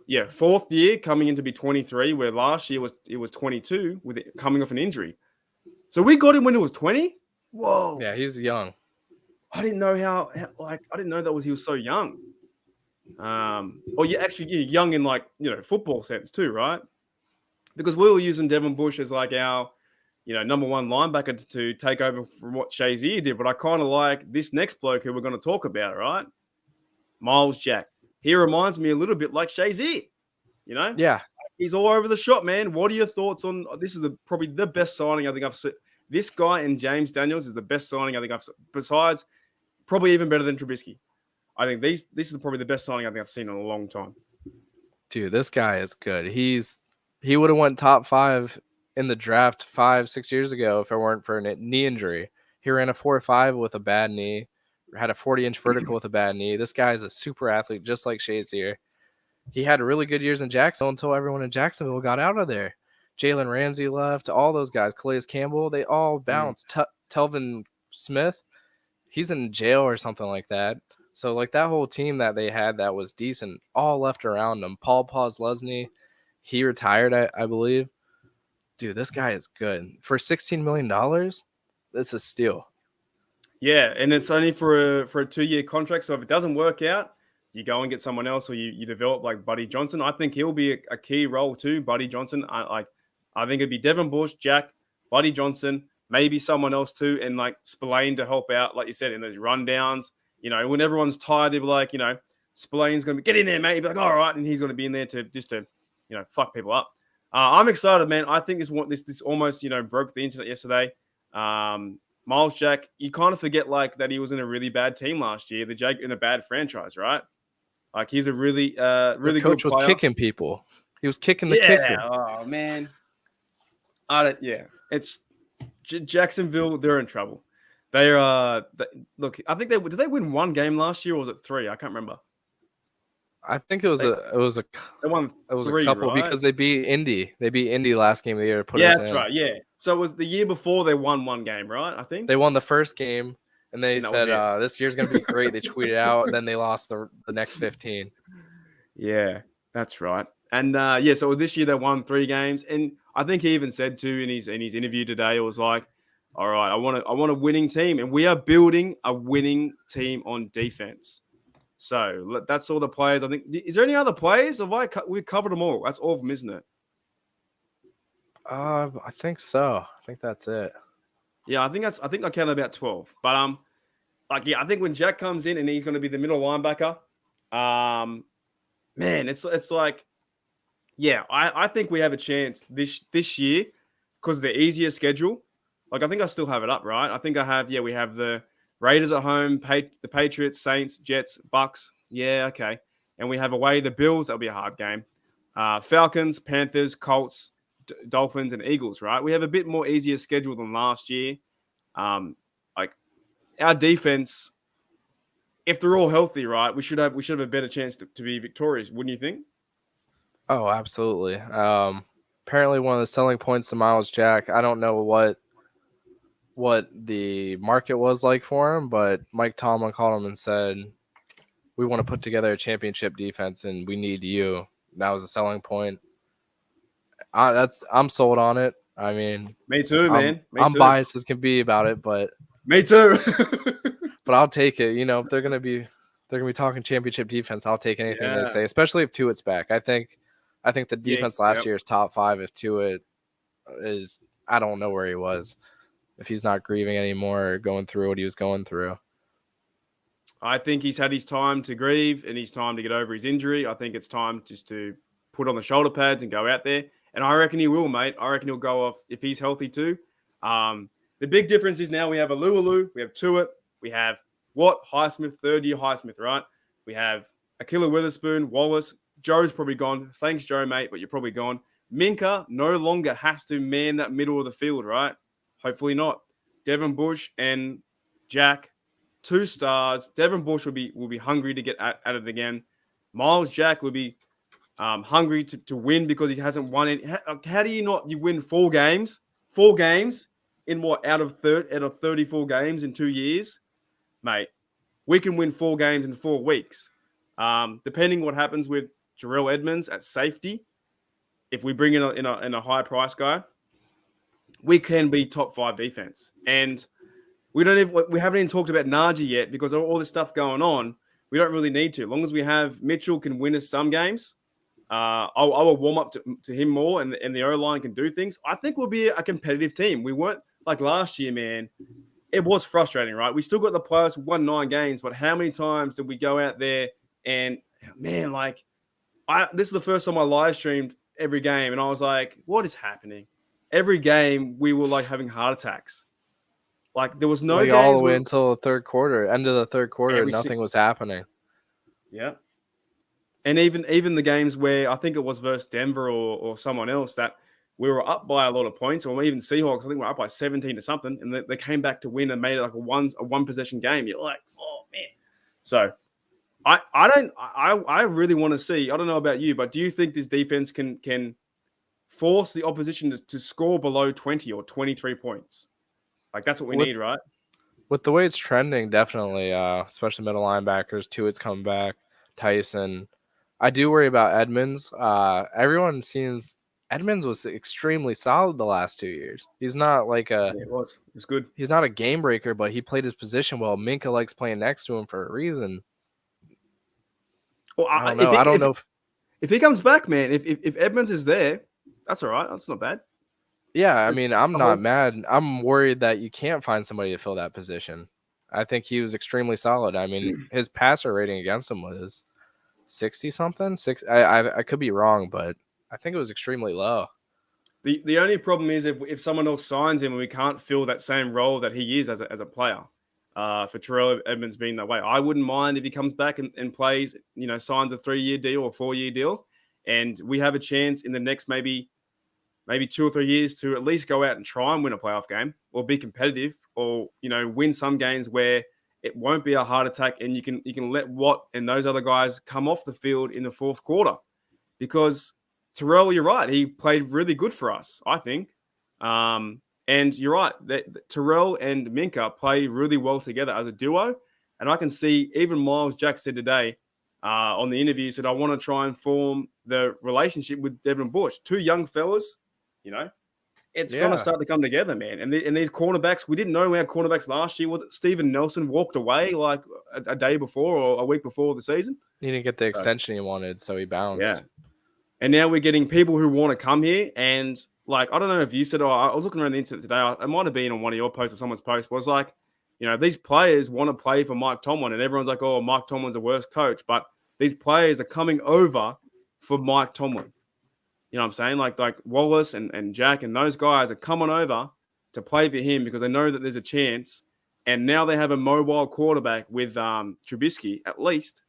Yeah, fourth year coming in to be 23, where last year it was 22 with it coming off an injury. So we got him when he was 20. Whoa. Yeah, he's young. I didn't know I didn't know he was so young. You're young in football sense too, right? Because we were using Devin Bush as like our number one linebacker to take over from what Shazier did, but I kind of like this next bloke who we're going to talk about, right? Miles Jack. He reminds me a little bit like Shazier, Yeah. He's all over the shop, man. What are your thoughts on this? Is probably the best signing I think I've seen. This guy and James Daniels is the best signing I think I've seen. Besides, probably even better than Trubisky. I think this is probably the best signing I think I've seen in a long time. Dude, this guy is good. He would have went top 5 in the draft 5-6 years ago if it weren't for a knee injury. He ran a 4.5 with a bad knee, had a 40-inch vertical with a bad knee. This guy is a super athlete, just like Shazier. He had really good years in Jacksonville until everyone in Jacksonville got out of there. Jalen Ramsey left, all those guys, Calais Campbell, they all bounced. Telvin Smith, he's in jail or something like that. So like that whole team that they had that was decent, all left around them. Paul Posluszny, he retired, I believe. Dude, this guy is good. For $16 million, this is a steal. Yeah, and it's only for a 2-year contract. So if it doesn't work out, you go and get someone else, or you develop like Buddy Johnson. I think he'll be a key role too, Buddy Johnson. I think it'd be Devin Bush, Jack, Buddy Johnson, maybe someone else too, and like Spillane to help out, like you said, in those rundowns. When everyone's tired, they'll be like, Spillane's going to get in there, mate. He'll be like, all right, and he's going to be in there to fuck people up. I'm excited, man. I think this almost, broke the internet yesterday. Miles Jack, you kind of forget like that he was in a really bad team last year, the Jake in a bad franchise, right? Like he's a really the coach good was kicking people. He was kicking the kicker. Oh man. It's Jacksonville. They're in trouble. They are. Look, I think did they win one game last year, or was it 3? I can't remember. I think it was a couple, right? Because they beat Indy. They beat Indy last game of the year to put us in. That's right. Yeah. So it was the year before they won one game, right? I think they won the first game, and they said this year's gonna be great. They tweeted out, and then they lost the next 15. Yeah, that's right. And so this year they won 3 games, and I think he even said too in his interview today, it was like, all right, I want a winning team, and we are building a winning team on defense. So that's all the players. I think. Is there any other players? We've covered them all. That's all of them, isn't it? I think so. I think that's it. Yeah, I think I counted about 12. But I think when Jack comes in and he's going to be the middle linebacker, man, it's like, yeah, I think we have a chance this year because of the easier schedule. Like I think I still have it up, right? I think I have. Yeah, we have the Raiders at home, the Patriots, Saints, Jets, Bucks. Yeah, okay. And we have away the Bills. That'll be a hard game. Falcons, Panthers, Colts, Dolphins, and Eagles, right? We have a bit more easier schedule than last year. Like our defense, if they're all healthy, right, we should have a better chance to be victorious, wouldn't you think? Oh, absolutely. Apparently one of the selling points to Miles Jack, I don't know what the market was like for him, but Mike Tomlin called him and said, we want to put together a championship defense and we need you. That was a selling point. I'm sold on it. I mean, me too, man. I'm biased as can be about it, but me too. But I'll take it. If they're going to be they're gonna be talking championship defense, I'll take anything they Yeah. say, especially if Tuitt's back. I think the defense last year is top 5. If Tuitt is, I don't know where he was, if he's not grieving anymore or going through what he was going through. I think he's had his time to grieve and his time to get over his injury. I think it's time just to put on the shoulder pads and go out there. And I reckon he will, mate. I reckon he'll go off if he's healthy too. The big difference is now we have Alualu, we have Tuitt, we have Watt, Highsmith, third-year Highsmith, right? We have Akila Witherspoon, Wallace. Joe's probably gone. Thanks, Joe, mate, but you're probably gone. Minka no longer has to man that middle of the field, right? Hopefully not. Devin Bush and Jack, 2 stars. Devin Bush will be hungry to get at it again. Miles Jack will be hungry to win because he hasn't won it. How do you win 4 games? 4 games in what, out of 34 games in 2 years? Mate, we can win 4 games in 4 weeks. Depending what happens with Jarrell Edmonds at safety, if we bring in a high price guy, we can be top 5 defense. And we haven't even talked about Najee yet because of all this stuff going on. We don't really need to. As long as we have Mitchell can win us some games, I will warm up to him more, and the O-line can do things. I think we'll be a competitive team. We weren't like last year, man. It was frustrating, right? We still got the playoffs, won 9 games, but how many times did we go out there and, man, like, this is the first time I live streamed every game, and I was like, what is happening? Every game, we were like having heart attacks. Like, there was no games all the way until the third quarter. End of the third quarter, nothing was happening. Yeah. And even the games where I think it was versus Denver or someone else that we were up by a lot of points, or even Seahawks, I think we're up by 17 to something, and they came back to win and made it like a one possession game. You're like, oh man. So I really want to see. I don't know about you, but do you think this defense can force the opposition to score below 20 or 23 points? Like, that's what we need, right? With the way it's trending, definitely, especially middle linebackers. Tuitt's coming back, Tyson. I do worry about Edmonds. Everyone seems Edmonds was extremely solid the last 2 years. He's not like it was good. He's not a game breaker, but he played his position well. Minka likes playing next to him for a reason. Well, I don't know if he comes back, man. If Edmonds is there, that's all right. That's not bad. Yeah, I mean, I'm not mad. I'm worried that you can't find somebody to fill that position. I think he was extremely solid. I mean, his passer rating against him was 60-something. I could be wrong, but I think it was extremely low. The only problem is if someone else signs him and we can't fill that same role that he is as a player. For Terrell Edmonds being that way, I wouldn't mind if he comes back and plays, signs a 3-year deal or 4-year deal, and we have a chance in the next maybe 2 or 3 years to at least go out and try and win a playoff game or be competitive or, win some games where it won't be a heart attack and you can let Watt and those other guys come off the field in the 4th quarter. Because Terrell, you're right. He played really good for us, I think. And you're right. That Terrell and Minka play really well together as a duo. And I can see even Miles Jack said today on the interview, said, I want to try and form the relationship with Devin Bush. 2 young fellas, it's going to start to come together, man. And these cornerbacks, we didn't know our cornerbacks last year. Was it Steven Nelson walked away like a day before or a week before the season? He didn't get the extension he wanted, so he bounced. Yeah. And now we're getting people who want to come here. And like, I don't know if you said, I was looking around the internet today. It might have been on one of your posts or someone's post, was like, these players want to play for Mike Tomlin. And everyone's like, oh, Mike Tomlin's the worst coach. But these players are coming over for Mike Tomlin. You know what I'm saying? Like Wallace and Jack and those guys are coming over to play for him because they know that there's a chance. And now they have a mobile quarterback with Trubisky, at least.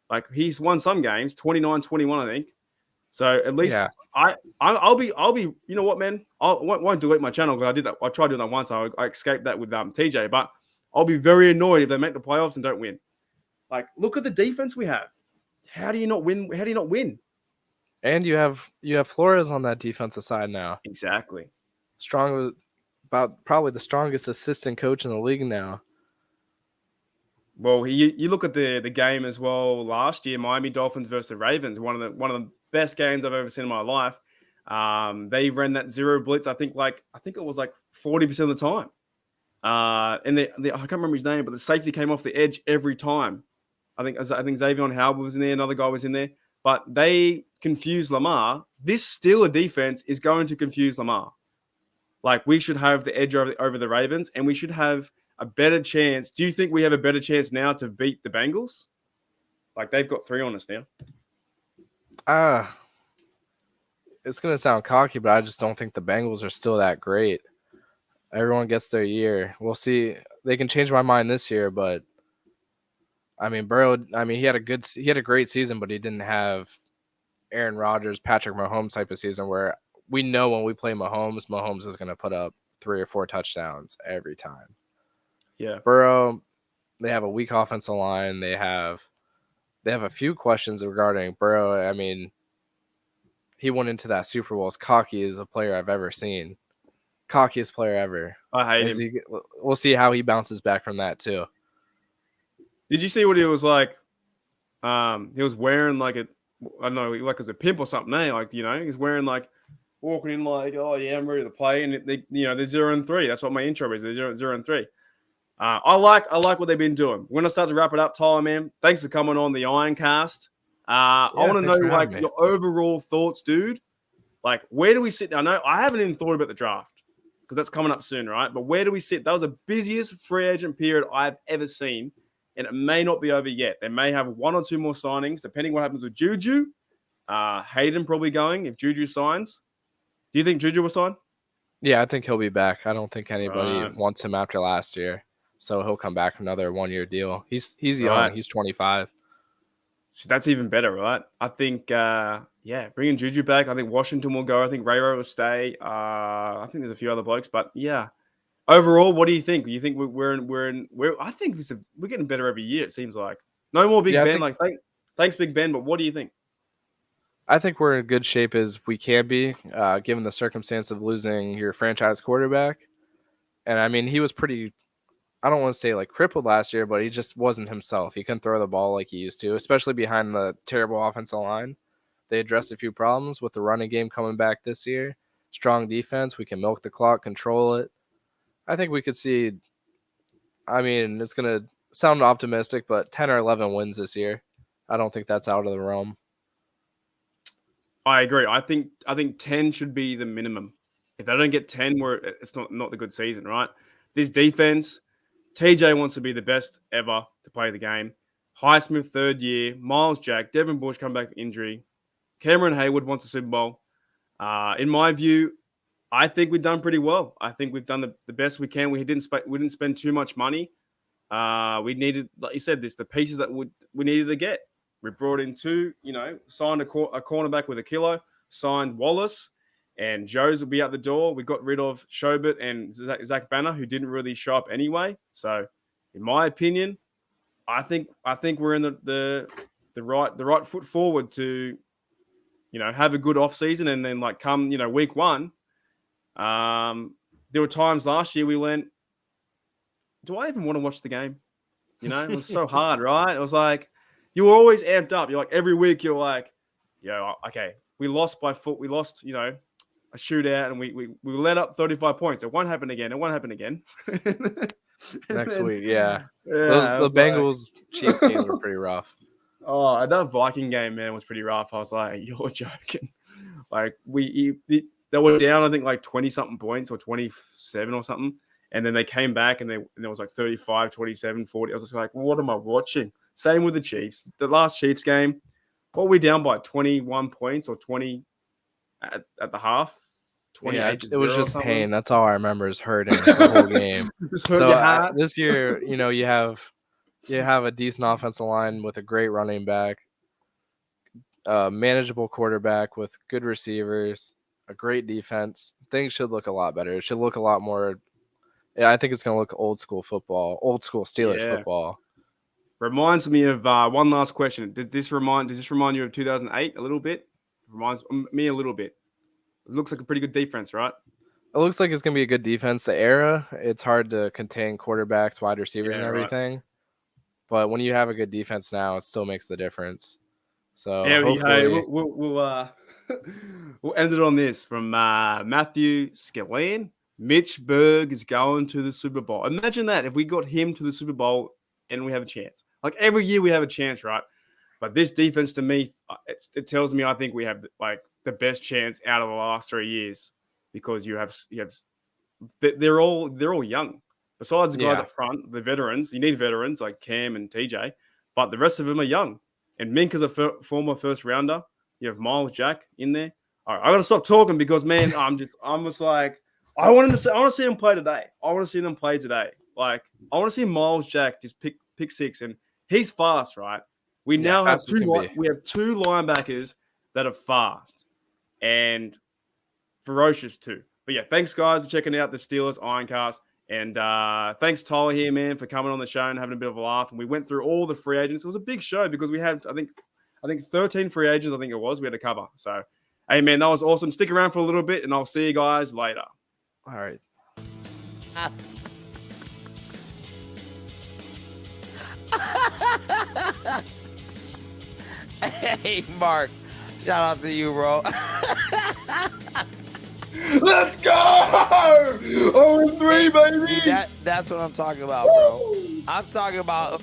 Like, he's won some games, 29-21, I think. So at least I'll be, you know what, man? I won't delete my channel because I did that. I tried doing that once. I escaped that with TJ, but I'll be very annoyed if they make the playoffs and don't win. Like, look at the defense we have. How do you not win? How do you not win? And you have Flores on that defensive side now. Exactly. Strong, about probably the strongest assistant coach in the league now. Well, you look at the game as well last year, Miami Dolphins versus the Ravens, one of the best games I've ever seen in my life. They ran that zero blitz, I think it was like 40% of the time. And I can't remember his name, but the safety came off the edge every time. I think Xavier Howard was in there. Another guy was in there. But they confused Lamar. This Steeler defense is going to confuse Lamar. Like, we should have the edge over the Ravens, and we should have a better chance. Do you think we have a better chance now to beat the Bengals? Like, they've got 3 on us now. It's going to sound cocky, but I just don't think the Bengals are still that great. Everyone gets their year. We'll see. They can change my mind this year, but I mean, Burrow, he had a great season, but he didn't have Aaron Rodgers, Patrick Mahomes type of season where we know when we play Mahomes is going to put up 3 or 4 touchdowns every time. Yeah. Burrow, they have a weak offensive line. They have a few questions regarding Burrow. I mean, he went into that Super Bowl as cocky as a player I've ever seen. Cockiest player ever. I hate him. We'll see how he bounces back from that too. Did you see what he was like? He was wearing like I don't know, like as a pimp or something, eh? Like, he's wearing like, walking in like, oh yeah, I'm ready to play. And they're 0-3. That's what my intro is. They're 0-3. I like what they've been doing. We're going to start to wrap it up, Tyler, man. Thanks for coming on the Ironcast. I want to know like your overall thoughts, dude. Like, where do we sit? I know I haven't even thought about the draft because that's coming up soon, right? But where do we sit? That was the busiest free agent period I've ever seen. And it may not be over yet. They may have 1 or 2 more signings, depending what happens with Juju. Hayden probably going if Juju signs. Do you think Juju will sign? Yeah, I think he'll be back. I don't think anybody wants him after last year. So he'll come back another 1-year deal. He's young. Right. He's 25. So that's even better, right? I think, bringing Juju back. I think Washington will go. I think Ray will stay. I think there's a few other blokes, but yeah. Overall, what do you think? You think I think we're getting better every year. It seems like no more Big Ben. Thanks Big Ben. But what do you think? I think we're in good shape as we can be, given the circumstance of losing your franchise quarterback. And I mean, he was pretty, I don't want to say like crippled last year, but he just wasn't himself. He couldn't throw the ball like he used to, especially behind the terrible offensive line. They addressed a few problems with the running game coming back this year. Strong defense. We can milk the clock, control it. I think we could see, I mean, it's going to sound optimistic, but 10 or 11 wins this year. I don't think that's out of the realm. I agree. I think 10 should be the minimum. If they don't get 10, it's not the good season, right? This defense, TJ wants to be the best ever to play the game. Highsmith, 3rd year. Miles Jack, Devin Bush come back from injury. Cameron Hayward wants a Super Bowl. In my view, I think we've done pretty well. I think we've done the best we can. We didn't spend too much money. We needed, like you said, the pieces that we needed to get. We brought in 2, signed a cornerback with a kilo, signed Wallace, and Joes will be out the door. We got rid of Schobert and Zach Banner, who didn't really show up anyway. So, in my opinion, I think we're in the right foot forward to, have a good off season, and then like come week 1. There were times last year we went, do I even want to watch the game? It was so hard, right? It was like, you were always amped up. You're like, every week you're like, okay, we lost by foot. We lost, a shootout, and we let up 35 points. It won't happen again. Next week, yeah. The Bengals Chiefs game were pretty rough. Oh, that Viking game, man, was pretty rough. I was like, you're joking. Like, they were down, I think, like 20-something points or 27 or something. And then they came back, and there was like 35, 27, 40. I was just like, what am I watching? Same with the Chiefs. The last Chiefs game, what were we down by? 21 points or 20 at the half? 28. Yeah, it was just pain. That's all I remember is hurting the whole game. So this year, you have a decent offensive line with a great running back, manageable quarterback with good receivers, a great defense. Things should look a lot better. It should look a lot more. Yeah, I think it's going to look old school football, old school Steelers football. Reminds me of one last question. Does this remind you of 2008 a little bit? Reminds me a little bit. It looks like a pretty good defense, right? It looks like it's going to be a good defense. The era, it's hard to contain quarterbacks, wide receivers, and everything. Right. But when you have a good defense now, it still makes the difference. So we'll end it on this from Matthew Skillan. Mitch Berg is going to the Super Bowl. Imagine that if we got him to the Super Bowl and we have a chance. Like every year we have a chance, right? But this defense, to me, it tells me I think we have like the best chance out of the last 3 years because they're all young. Besides the guys up front, the veterans, you need veterans like Cam and TJ, but the rest of them are young. And Mink is a former first rounder. You have Miles Jack in there. All right, I got to stop talking because, man, I'm just like, I want to see him play today. I want to see them play today. Like, I want to see Miles Jack just pick six, and he's fast, right? We now have two linebackers that are fast and ferocious too. But yeah, thanks guys for checking out the Steelers Ironcast. And thanks Tyler here, man, for coming on the show and having a bit of a laugh. And we went through all the free agents. It was a big show because we had, I think 13 free agents, I think it was, we had to cover. So, hey, man, that was awesome. Stick around for a little bit and I'll see you guys later. All right. Hey, Mark. Shout out to you, bro. Let's go! 0-3, baby! See, that's what I'm talking about, bro. I'm talking about